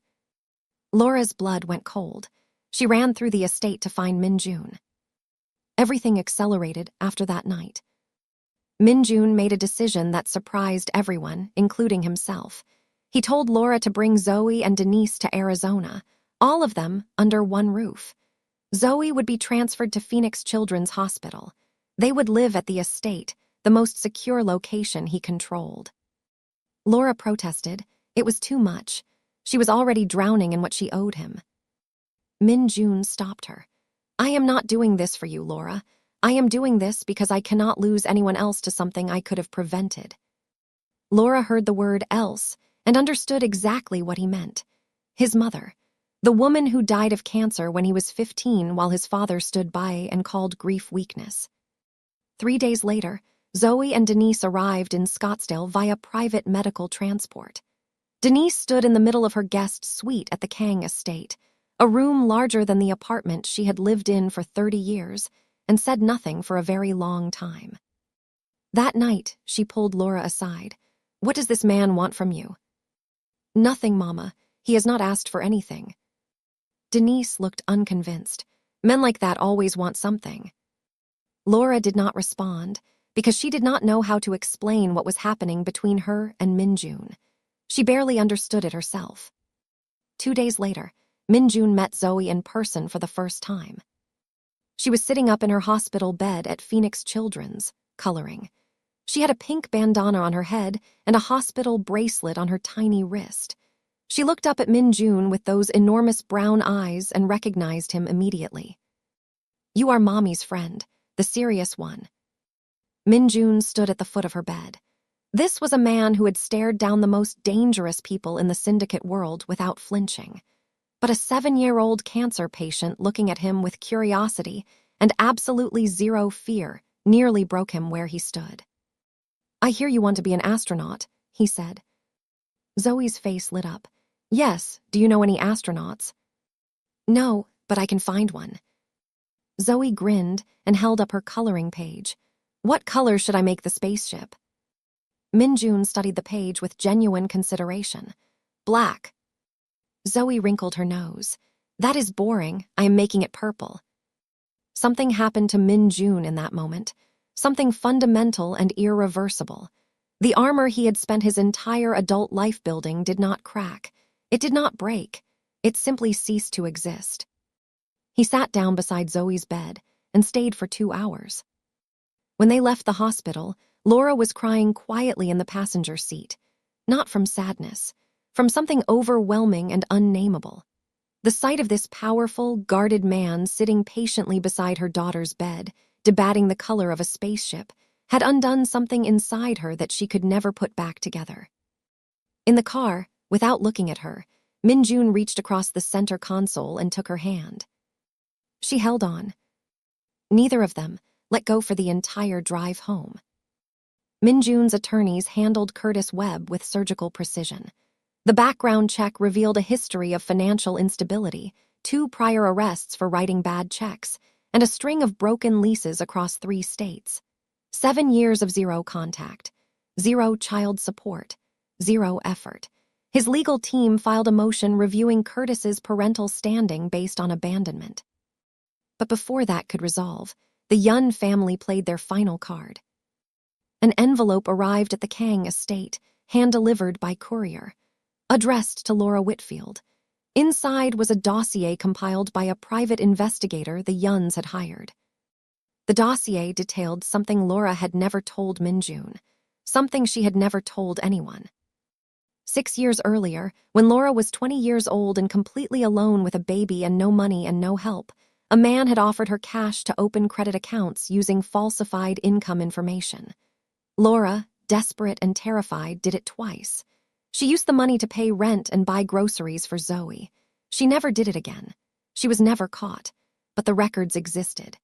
Laura's blood went cold. She ran through the estate to find Min-jun. Everything accelerated after that night. Minjun made a decision that surprised everyone, including himself. He told Laura to bring Zoe and Denise to Arizona, all of them under one roof. Zoe would be transferred to Phoenix Children's Hospital. They would live at the estate, the most secure location he controlled. Laura protested. It was too much. She was already drowning in what she owed him. Minjun stopped her. I am not doing this for you, Laura. I am doing this because I cannot lose anyone else to something I could have prevented. Laura heard the word else and understood exactly what he meant. His mother, the woman who died of cancer when he was 15 while his father stood by and called grief weakness. 3 days later, Zoe and Denise arrived in Scottsdale via private medical transport. Denise stood in the middle of her guest suite at the Kang estate, a room larger than the apartment she had lived in for 30 years, and said nothing for a very long time. That night, she pulled Laura aside. What does this man want from you? Nothing, Mama. He has not asked for anything. Denise looked unconvinced. Men like that always want something. Laura did not respond because she did not know how to explain what was happening between her and Minjun. She barely understood it herself. 2 days later, Minjun met Zoe in person for the first time. She was sitting up in her hospital bed at Phoenix Children's, coloring. She had a pink bandana on her head and a hospital bracelet on her tiny wrist. She looked up at Minjun with those enormous brown eyes and recognized him immediately. You are Mommy's friend, the serious one. Minjun stood at the foot of her bed. This was a man who had stared down the most dangerous people in the syndicate world without flinching. But a 7-year-old cancer patient looking at him with curiosity and absolutely zero fear nearly broke him where he stood. I hear you want to be an astronaut, he said. Zoe's face lit up. Yes, do you know any astronauts? No, but I can find one. Zoe grinned and held up her coloring page. What color should I make the spaceship? Minjun studied the page with genuine consideration. Black. Zoe wrinkled her nose. That is boring. I am making it purple. Something happened to Minjun in that moment. Something fundamental and irreversible. The armor he had spent his entire adult life building did not crack. It did not break. It simply ceased to exist. He sat down beside Zoe's bed and stayed for 2 hours. When they left the hospital, Laura was crying quietly in the passenger seat. Not from sadness. From something overwhelming and unnameable. The sight of this powerful, guarded man sitting patiently beside her daughter's bed, debating the color of a spaceship, had undone something inside her that she could never put back together. In the car, without looking at her, Minjun reached across the center console and took her hand. She held on. Neither of them let go for the entire drive home. Minjun's attorneys handled Curtis Webb with surgical precision. The background check revealed a history of financial instability, 2 prior arrests for writing bad checks, and a string of broken leases across 3 states. 7 years of zero contact, 0 child support, 0 effort. His legal team filed a motion reviewing Curtis's parental standing based on abandonment. But before that could resolve, the Yun family played their final card. An envelope arrived at the Kang estate, hand-delivered by courier. Addressed to Laura Whitfield. Inside was a dossier compiled by a private investigator the Yuns had hired. The dossier detailed something Laura had never told Minjun, something she had never told anyone. 6 years earlier, when Laura was 20 years old and completely alone with a baby and no money and no help, a man had offered her cash to open credit accounts using falsified income information. Laura, desperate and terrified, did it twice. She used the money to pay rent and buy groceries for Zoe. She never did it again. She was never caught, but the records existed.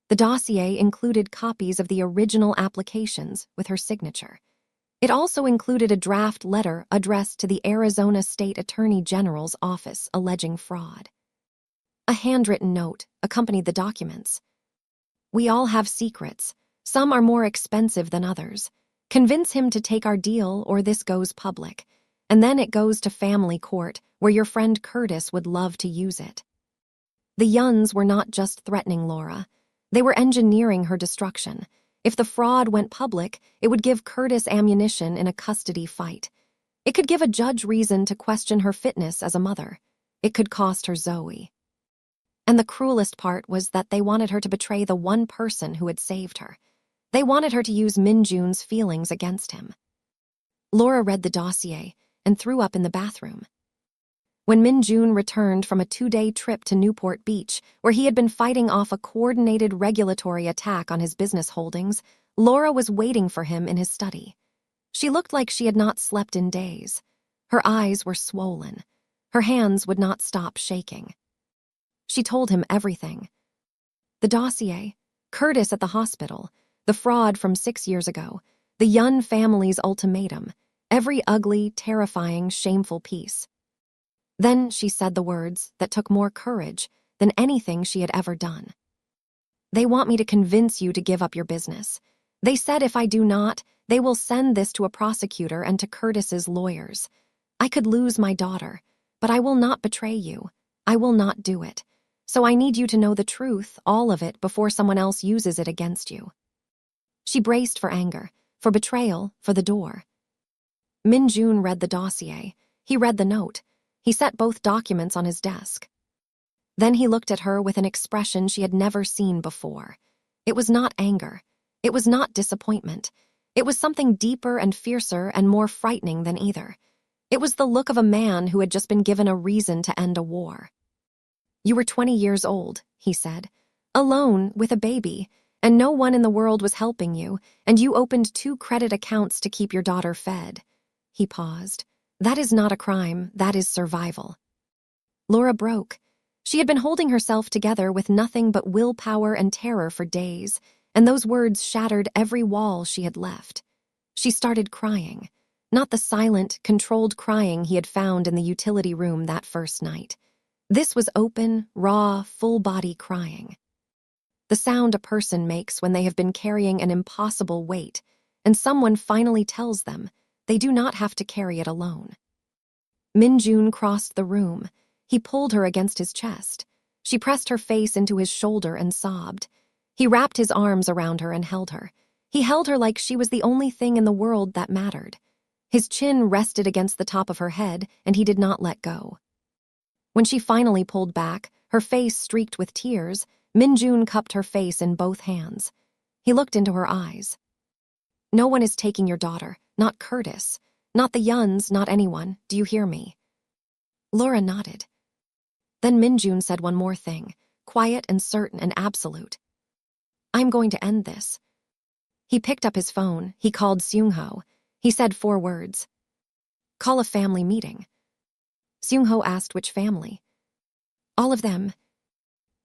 The dossier included copies of the original applications with her signature. It also included a draft letter addressed to the Arizona State Attorney General's office alleging fraud. A handwritten note accompanied the documents. We all have secrets. Some are more expensive than others. Convince him to take our deal or this goes public, and then it goes to family court where your friend Curtis would love to use it. The Yuns were not just threatening Laura. They were engineering her destruction. If the fraud went public, it would give Curtis ammunition in a custody fight. It could give a judge reason to question her fitness as a mother. It could cost her Zoe. And the cruelest part was that they wanted her to betray the one person who had saved her. They wanted her to use Minjun's feelings against him. Laura read the dossier and threw up in the bathroom. When Minjun returned from a 2-day trip to Newport Beach, where he had been fighting off a coordinated regulatory attack on his business holdings, Laura was waiting for him in his study. She looked like she had not slept in days. Her eyes were swollen. Her hands would not stop shaking. She told him everything. The dossier, Curtis at the hospital, the fraud from 6 years ago, the Yun family's ultimatum, every ugly, terrifying, shameful piece. Then she said the words that took more courage than anything she had ever done. They want me to convince you to give up your business. They said if I do not, they will send this to a prosecutor and to Curtis's lawyers. I could lose my daughter, but I will not betray you. I will not do it. So I need you to know the truth, all of it, before someone else uses it against you. She braced for anger, for betrayal, for the door. Minjun read the dossier. He read the note. He set both documents on his desk. Then he looked at her with an expression she had never seen before. It was not anger. It was not disappointment. It was something deeper and fiercer and more frightening than either. It was the look of a man who had just been given a reason to end a war. You were 20 years old, he said, alone with a baby, and no one in the world was helping you, and you opened 2 credit accounts to keep your daughter fed. He paused. That is not a crime, that is survival. Laura broke. She had been holding herself together with nothing but willpower and terror for days, and those words shattered every wall she had left. She started crying, not the silent, controlled crying he had found in the utility room that first night. This was open, raw, full-body crying. The sound a person makes when they have been carrying an impossible weight, and someone finally tells them they do not have to carry it alone. Minjun crossed the room. He pulled her against his chest. She pressed her face into his shoulder and sobbed. He wrapped his arms around her and held her. He held her like she was the only thing in the world that mattered. His chin rested against the top of her head, and he did not let go. When she finally pulled back, her face streaked with tears, Minjun cupped her face in both hands. He looked into her eyes. No one is taking your daughter, not Curtis, not the Yuns, not anyone. Do you hear me? Laura nodded. Then Minjun said one more thing, quiet and certain and absolute. I'm going to end this. He picked up his phone. He called Seung-ho. He said 4 words. Call a family meeting. Seung-ho asked which family. All of them.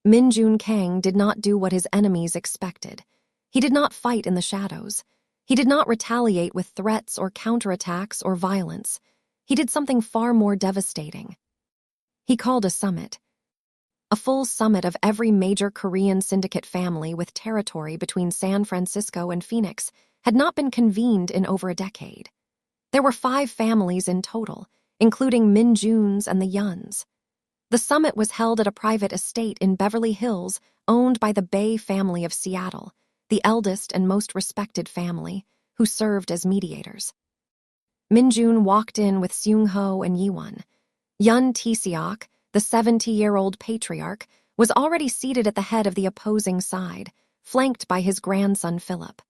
Minjun Kang did not do what his enemies expected. He did not fight in the shadows. He did not retaliate with threats or counterattacks or violence. He did something far more devastating. He called a summit. A full summit of every major Korean syndicate family with territory between San Francisco and Phoenix had not been convened in over a decade. There were 5 families in total, including Minjun's and the Yuns. The summit was held at a private estate in Beverly Hills owned by the Bay family of Seattle, the eldest and most respected family, who served as mediators. Minjun walked in with Seung-ho and Yiwon. Yun Tae-seok, the 70-year-old patriarch, was already seated at the head of the opposing side, flanked by his grandson Philip.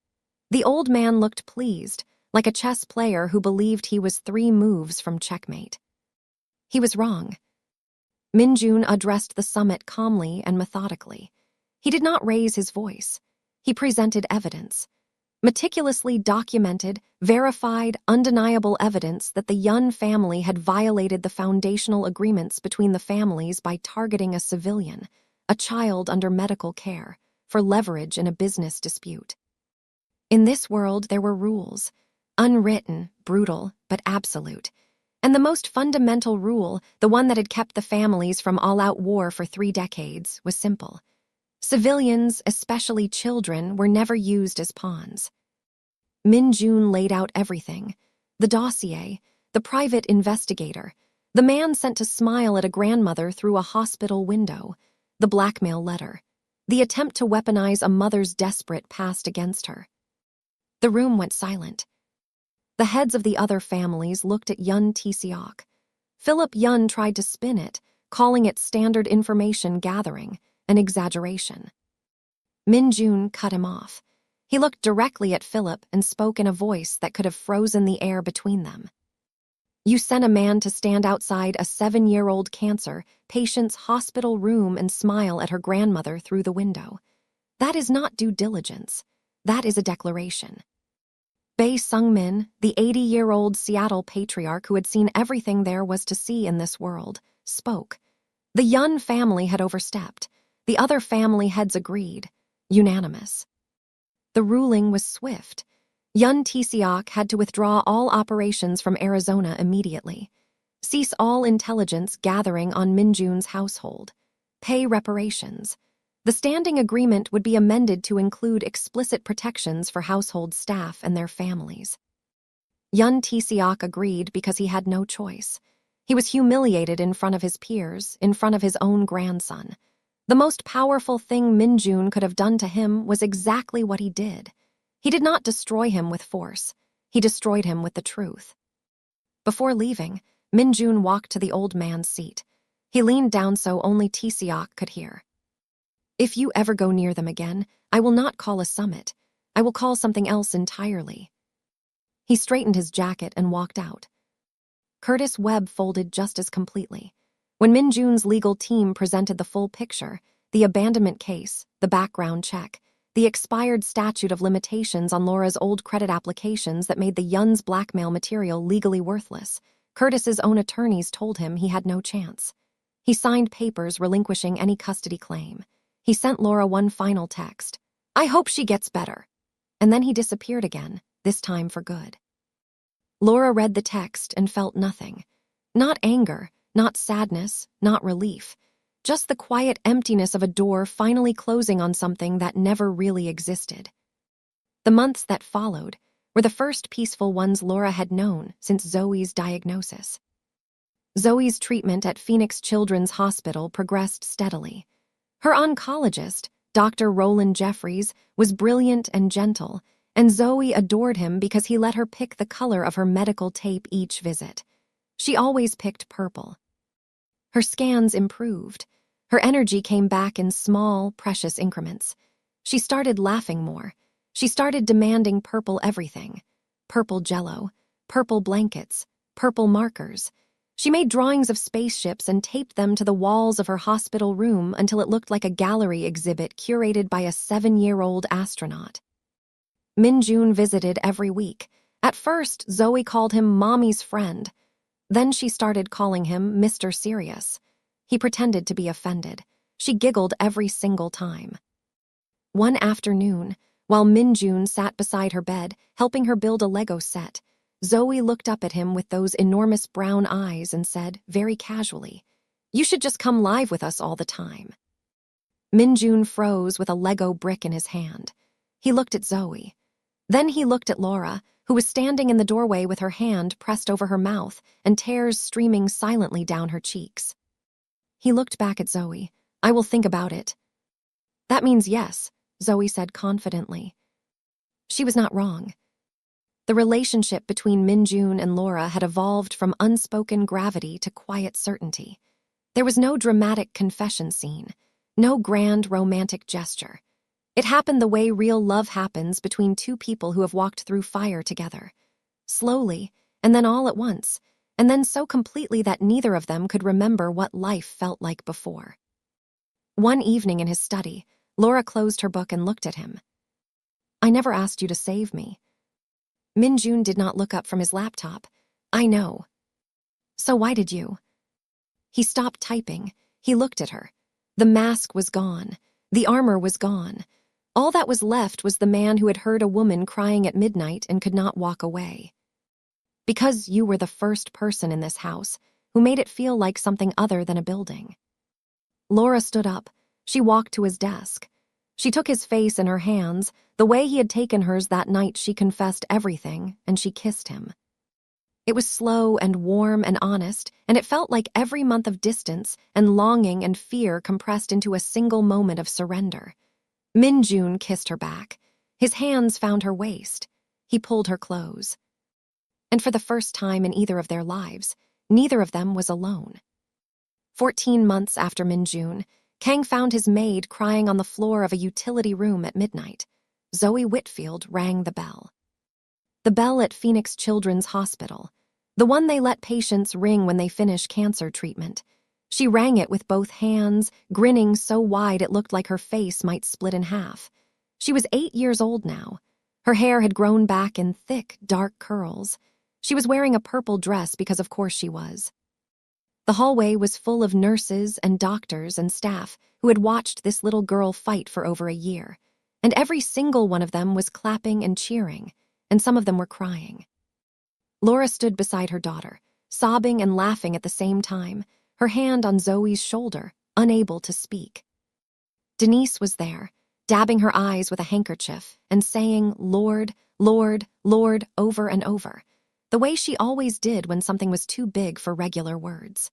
The old man looked pleased, like a chess player who believed he was 3 moves from checkmate. He was wrong. Minjun addressed the summit calmly and methodically. He did not raise his voice. He presented evidence. Meticulously documented, verified, undeniable evidence that the Yun family had violated the foundational agreements between the families by targeting a civilian, a child under medical care, for leverage in a business dispute. In this world, there were rules, unwritten, brutal, but absolute. And the most fundamental rule, the one that had kept the families from all-out war for 3 decades, was simple. Civilians, especially children, were never used as pawns. Minjun laid out everything. The dossier, the private investigator, the man sent to smile at a grandmother through a hospital window, the blackmail letter, the attempt to weaponize a mother's desperate past against her. The room went silent. The heads of the other families looked at Yun Tseok. Philip Yun tried to spin it, calling it standard information gathering, an exaggeration. Min Jun cut him off. He looked directly at Philip and spoke in a voice that could have frozen the air between them. You sent a man to stand outside a 7-year-old cancer patient's hospital room and smile at her grandmother through the window. That is not due diligence. That is a declaration. Bae Sung-min, the 80-year-old Seattle patriarch who had seen everything there was to see in this world, spoke. The Yun family had overstepped. The other family heads agreed. Unanimous. The ruling was swift. Yun Tseok had to withdraw all operations from Arizona immediately. Cease all intelligence gathering on Min Jun's household. Pay reparations. The standing agreement would be amended to include explicit protections for household staff and their families. Yun Tseok agreed because he had no choice. He was humiliated in front of his peers, in front of his own grandson. The most powerful thing Min Jun could have done to him was exactly what he did. He did not destroy him with force. He destroyed him with the truth. Before leaving, Min Jun walked to the old man's seat. He leaned down so only Tseok could hear. If you ever go near them again, I will not call a summit. I will call something else entirely. He straightened his jacket and walked out. Curtis Webb folded just as completely. When Min Jun's legal team presented the full picture, the abandonment case, the background check, the expired statute of limitations on Laura's old credit applications that made the Yun's blackmail material legally worthless, Curtis's own attorneys told him he had no chance. He signed papers relinquishing any custody claim. He sent Laura one final text. I hope she gets better. And then he disappeared again, this time for good. Laura read the text and felt nothing. Not anger, not sadness, not relief. Just the quiet emptiness of a door finally closing on something that never really existed. The months that followed were the first peaceful ones Laura had known since Zoe's diagnosis. Zoe's treatment at Phoenix Children's Hospital progressed steadily. Her oncologist, Dr. Roland Jeffries, was brilliant and gentle, and Zoe adored him because he let her pick the color of her medical tape each visit. She always picked purple. Her scans improved. Her energy came back in small, precious increments. She started laughing more. She started demanding purple everything. Purple jello, purple blankets, purple markers. She made drawings of spaceships and taped them to the walls of her hospital room until it looked like a gallery exhibit curated by a 7-year-old astronaut. Min Jun visited every week. At first, Zoe called him Mommy's friend. Then she started calling him Mr. Serious. He pretended to be offended. She giggled every single time. One afternoon, while Min Jun sat beside her bed, helping her build a Lego set, Zoe looked up at him with those enormous brown eyes and said, very casually, "You should just come live with us all the time." Min Jun froze with a Lego brick in his hand. He looked at Zoe. Then he looked at Laura, who was standing in the doorway with her hand pressed over her mouth and tears streaming silently down her cheeks. He looked back at Zoe. "I will think about it." "That means yes," Zoe said confidently. She was not wrong. The relationship between Min Jun and Laura had evolved from unspoken gravity to quiet certainty. There was no dramatic confession scene, no grand romantic gesture. It happened the way real love happens between two people who have walked through fire together. Slowly, and then all at once, and then so completely that neither of them could remember what life felt like before. One evening in his study, Laura closed her book and looked at him. "I never asked you to save me." Min Jun did not look up from his laptop. "I know." "So why did you?" He stopped typing. He looked at her. The mask was gone. The armor was gone. All that was left was the man who had heard a woman crying at midnight and could not walk away. "Because you were the first person in this house who made it feel like something other than a building." Laura stood up. She walked to his desk. She took his face in her hands, the way he had taken hers that night she confessed everything, and she kissed him. It was slow and warm and honest, and it felt like every month of distance and longing and fear compressed into a single moment of surrender. Min-jun kissed her back. His hands found her waist. He pulled her close. And for the first time in either of their lives, neither of them was alone. 14 months after Min-jun, Kang found his maid crying on the floor of a utility room at midnight. Zoe Whitfield rang the bell. The bell at Phoenix Children's Hospital, the one they let patients ring when they finish cancer treatment. She rang it with both hands, grinning so wide it looked like her face might split in half. She was 8 years old now. Her hair had grown back in thick, dark curls. She was wearing a purple dress because of course she was. The hallway was full of nurses and doctors and staff who had watched this little girl fight for over a year, and every single one of them was clapping and cheering, and some of them were crying. Laura stood beside her daughter, sobbing and laughing at the same time, her hand on Zoe's shoulder, unable to speak. Denise was there, dabbing her eyes with a handkerchief and saying, "Lord, Lord, Lord," over and over, the way she always did when something was too big for regular words.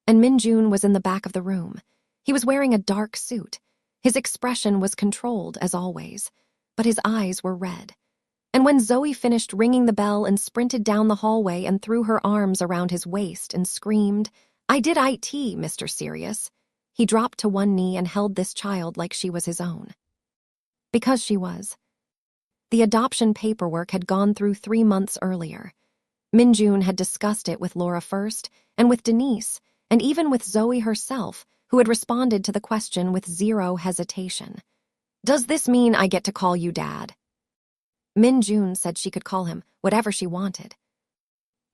And Min-jun was in the back of the room. He was wearing a dark suit. His expression was controlled, as always, but his eyes were red. And when Zoe finished ringing the bell and sprinted down the hallway and threw her arms around his waist and screamed, "I did IT, Mr. Serious," he dropped to one knee and held this child like she was his own. Because she was. The adoption paperwork had gone through 3 months earlier. Min-jun had discussed it with Laura first, and with Denise, and even with Zoe herself, who had responded to the question with zero hesitation. "Does this mean I get to call you Dad?" Min-jun said she could call him whatever she wanted.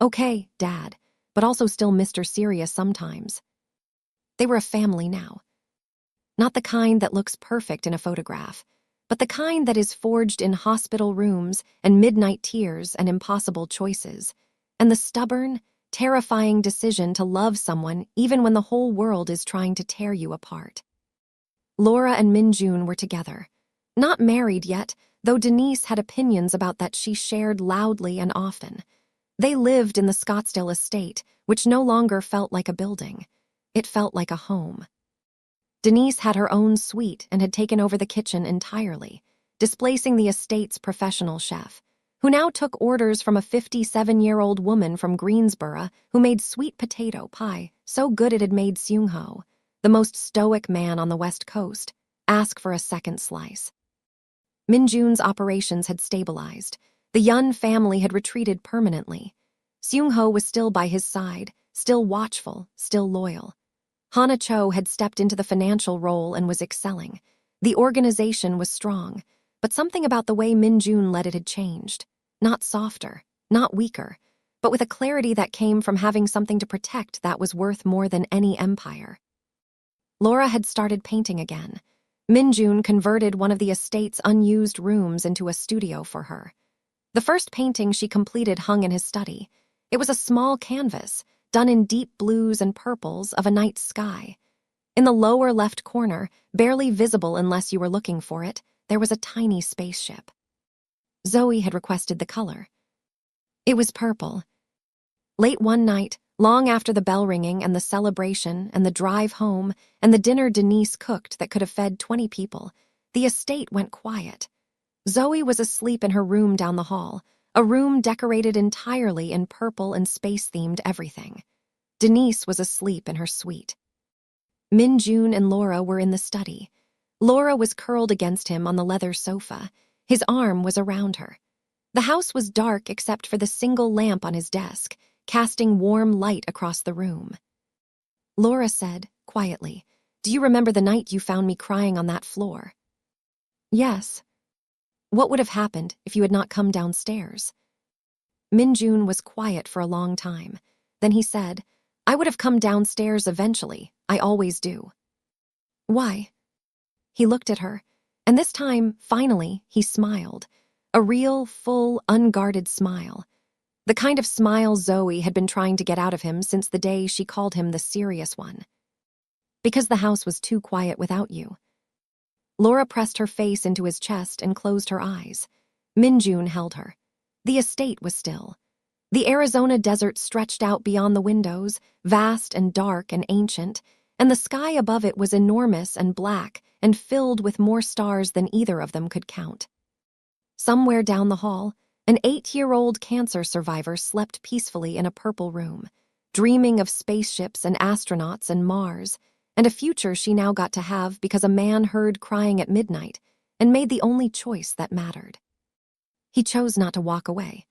"Okay, Dad, but also still Mr. Serious sometimes." They were a family now. Not the kind that looks perfect in a photograph, but the kind that is forged in hospital rooms and midnight tears and impossible choices, and the stubborn, terrifying decision to love someone even when the whole world is trying to tear you apart. Laura and Min-jun were together. Not married yet, though Denise had opinions about that she shared loudly and often. They lived in the Scottsdale estate, which no longer felt like a building. It felt like a home. Denise had her own suite and had taken over the kitchen entirely, displacing the estate's professional chef, who now took orders from a 57-year-old woman from Greensboro who made sweet potato pie so good it had made Seung-ho, the most stoic man on the West Coast, ask for a second slice. Min-jun's operations had stabilized. The Yun family had retreated permanently. Seung-ho was still by his side, still watchful, still loyal. Hana Cho had stepped into the financial role and was excelling. The organization was strong, but something about the way Min-jun led it had changed. Not softer, not weaker, but with a clarity that came from having something to protect that was worth more than any empire. Laura had started painting again. Min-jun converted one of the estate's unused rooms into a studio for her. The first painting she completed hung in his study. It was a small canvas, done in deep blues and purples of a night sky. In the lower left corner, barely visible unless you were looking for it, there was a tiny spaceship. Zoe had requested the color. It was purple. Late one night, long after the bell ringing and the celebration and the drive home and the dinner Denise cooked that could have fed 20 people, the estate went quiet. Zoe was asleep in her room down the hall, a room decorated entirely in purple and space-themed everything. Denise was asleep in her suite. Min-jun and Laura were in the study. Laura was curled against him on the leather sofa. His arm was around her. The house was dark except for the single lamp on his desk, casting warm light across the room. Laura said, quietly, "Do you remember the night you found me crying on that floor?" "Yes." "What would have happened if you had not come downstairs?" Min-jun was quiet for a long time. Then he said, "I would have come downstairs eventually. I always do." "Why?" He looked at her, and this time, finally, he smiled. A real, full, unguarded smile. The kind of smile Zoe had been trying to get out of him since the day she called him the serious one. "Because the house was too quiet without you." Laura pressed her face into his chest and closed her eyes. Min-jun held her. The estate was still. The Arizona desert stretched out beyond the windows, vast and dark and ancient, and the sky above it was enormous and black and filled with more stars than either of them could count. Somewhere down the hall, an 8-year-old cancer survivor slept peacefully in a purple room, dreaming of spaceships and astronauts and Mars, and a future she now got to have because a man heard crying at midnight and made the only choice that mattered. He chose not to walk away,